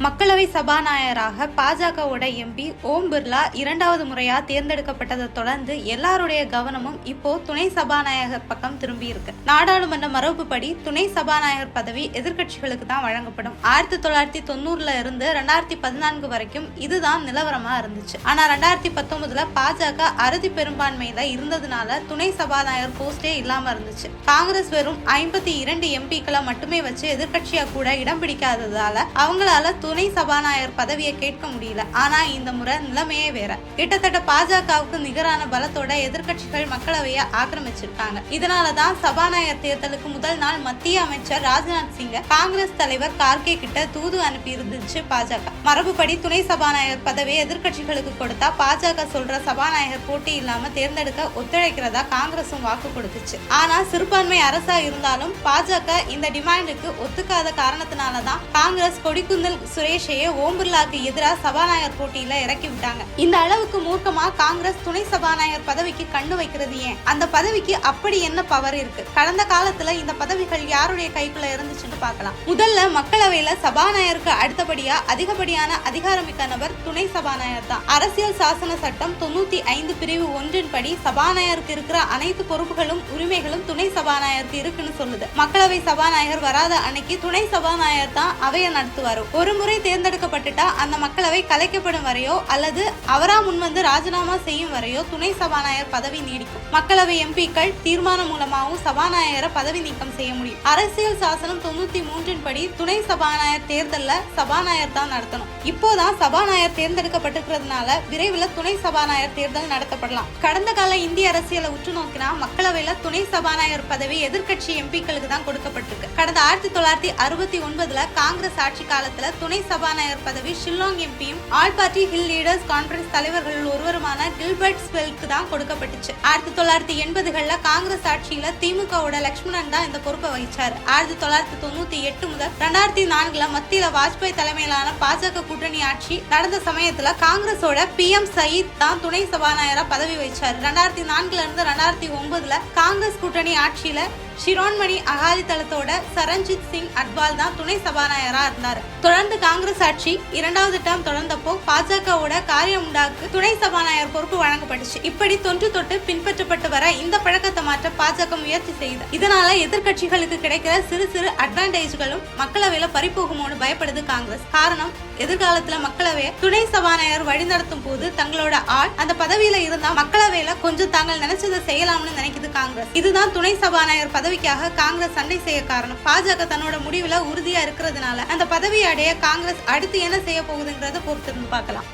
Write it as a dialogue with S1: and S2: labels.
S1: மக்களவை சபாநாயகராக பாஜகவோட எம்பி ஓம் பிர்லா இரண்டாவது முறையா தேர்ந்தெடுக்கப்பட்டதை தொடர்ந்து எல்லாருடைய கவனமும் இப்போ துணை சபாநாயகர் பக்கம் திரும்பி இருக்கு. நாடாளுமன்ற மரபுப்படி துணை சபாநாயகர் பதவி எதிர்கட்சிகளுக்கு தான் வழங்கப்படும். 1990 இருந்து 2014 வரைக்கும் இதுதான் நிலவரமா இருந்துச்சு. ஆனா 2019 பாஜக அறுதி பெரும்பான்மையில இருந்ததுனால துணை சபாநாயகர் போஸ்டே இல்லாம இருந்துச்சு. காங்கிரஸ் வெறும் 52 எம்பிக்களை மட்டுமே வச்சு எதிர்கட்சியா கூட இடம் பிடிக்காததால அவங்களால துணை சபாநாயகர் பதவியை கேட்க முடியல. ஆனா இந்த முறை நிலைமையே வேற. கிட்டத்தட்ட பாஜகவுக்கு நிகரான பலத்தோட எதிர்கட்சிகள் மக்களவையை ஆக்கிரமிச்சிருக்காங்க. இதனாலதான் சபாநாயகர் தேர்தலுக்கு முதல் நாள் மத்திய அமைச்சர் ராஜ்நாத் சிங்க காங்கிரஸ் தலைவர் கார்கே கிட்ட தூது அனுப்பி இருந்துச்சு பாஜக. மரபுப்படி துணை சபாநாயகர் பதவியை எதிர்கட்சிகளுக்கு கொடுத்தா பாஜக சொல்ற சபாநாயகர் போட்டி இல்லாம தேர்ந்தெடுக்க ஒத்துழைக்கிறதா காங்கிரசும் வாக்கு கொடுத்துச்சு. ஆனா சிறுபான்மை அரசா இருந்தாலும் பாஜக இந்த டிமாண்டுக்கு ஒத்துக்காத காரணத்தினாலதான் காங்கிரஸ் கொடிக்குந்தல் சுரேஷையே ஓம் பிர்லாக்கு எதிராக சபாநாயகர் போட்டியில இறக்கி விட்டாங்க. இந்த அளவுக்கு மூர்க்கமா காங்கிரஸ் துணை சபாநாயகர் பதவிக்கு கண்ணு வைக்கிறது ஏன்? அந்த பதவிக்கு அப்படி என்ன பவர் இருக்கு? கடந்த காலத்துல இந்த பதவிகள் யாருடைய கைக்குள்ள இருந்துச்சுன்னு பார்க்கலாம். முதல்ல மக்களவையில சபாநாயகருக்கு அடுத்தபடியா அதிகப்படியான அதிகாரமிக்க நபர் துணை சபாநாயகர் தான். அரசியல் சாசன சட்டம் 95 பிரிவு 1 படி சபாநாயகருக்கு இருக்கிற அனைத்து பொறுப்புகளும் உரிமைகளும் துணை சபாநாயகருக்கு இருக்குன்னு சொல்லுது. மக்களவை சபாநாயகர் வராத அன்னைக்கு துணை சபாநாயகர் தான் அவையை நடத்துவார். ஒரு முறை தேர்ந்தெடுக்கப்பட்டுட்டா அந்த மக்களவை கலைக்கப்படும் வரையோ அல்லது அவரா முன்வந்து ராஜினாமா செய்யும் வரையோ துணை சபாநாயகர் பதவி நீடிக்கும். மக்களவை எம்பிக்கள் தீர்மானம் மூலமாகவும் சபாநாயகரை பதவி நீக்கம் செய்ய முடியும். அரசியல் சாசனம் 93 படி துணை சபாநாயகர் தேர்தல்ல சபாநாயகர் தான் நடத்தணும். இப்போதான் சபாநாயகர் தேர்ந்தெடுக்கப்பட்டிருக்கிறதுனால விரைவில் துணை சபாநாயகர் தேர்தல் நடத்தப்படலாம். கடந்த கால இந்திய அரசியலை உற்று நோக்கினா மக்களவையில துணை சபாநாயகர் பதவி எதிர்கட்சி எம்பிக்களுக்கு தான் கொடுக்கப்பட்டிருக்கு. கடந்த 1969 காங்கிரஸ் ஆட்சி காலத்துல துணை சபாநாயகர் பதவி ஷில்லாங் எம்பியும் all party hill leaders conference தலைவர்கள் ஒருவருமான கில்பர்ட் ஸ்பெல்க்கு தான் கொடுக்கப்பட்டுச்சு. 1980 காங்கிரஸ் ஆட்சியில திமுகவோட லட்சுமணன் தான் இந்த பொறுப்பை வகிச்சாரு. 1998 முதல் 2004 மத்தியில வாஜ்பாய் தலைமையிலான பாஜக கூட்டணி ஆட்சி நடந்த சமயத்துல காங்கிரஸோட PM சயீத் தான் துணை சபாநாயகரா பதவி வகிச்சாரு. 2004 இருந்து 2009 காங்கிரஸ் கூட்டணி ஆட்சியில ஷிரோன்மணி அகாலி தளத்தோட சரண்ஜித் சிங் அட்வால் தான் துணை சபாநாயகரா இருந்தாரு. தொடர்ந்து காங்கிரஸ் ஆட்சி 2வது டேர்ம் தொடர்ந்தப்போ பாஜகவோட காரியமுண்டாக்கு துணை சபாநாயகர் பொறுப்பு வழங்கப்பட்டுச்சு. இப்படி தொன்று தொட்டு பின்பற்றப்பட்டு வர இந்த பழக்கத்தை மாற்ற பாஜக முயற்சி செய்யுது. இதனால எதிர்கட்சிகளுக்கு கிடைக்கிற சிறு சிறு அட்வான்டேஜ்களும் மக்களவையில பறிபோகுமோன்னு பயப்படுது காங்கிரஸ். காரணம், எதிர்காலத்துல மக்களவையை துணை சபாநாயகர் வழிநடத்தும் போது தங்களோட ஆள் அந்த பதவியில இருந்தா மக்களவையில கொஞ்சம் தாங்கள் நினைச்சதை செய்யலாம்னு நினைக்குது காங்கிரஸ். இதுதான் துணை சபாநாயகர் பதவிக்காக காங்கிரஸ் சண்டை செய்ய காரணம். பாஜக தன்னோட முடிவுல உறுதியா இருக்கிறதுனால அந்த பதவியை அடைய காங்கிரஸ் அடுத்து என்ன செய்ய போகுதுங்கிறத பொறுத்திருந்து பார்க்கலாம்.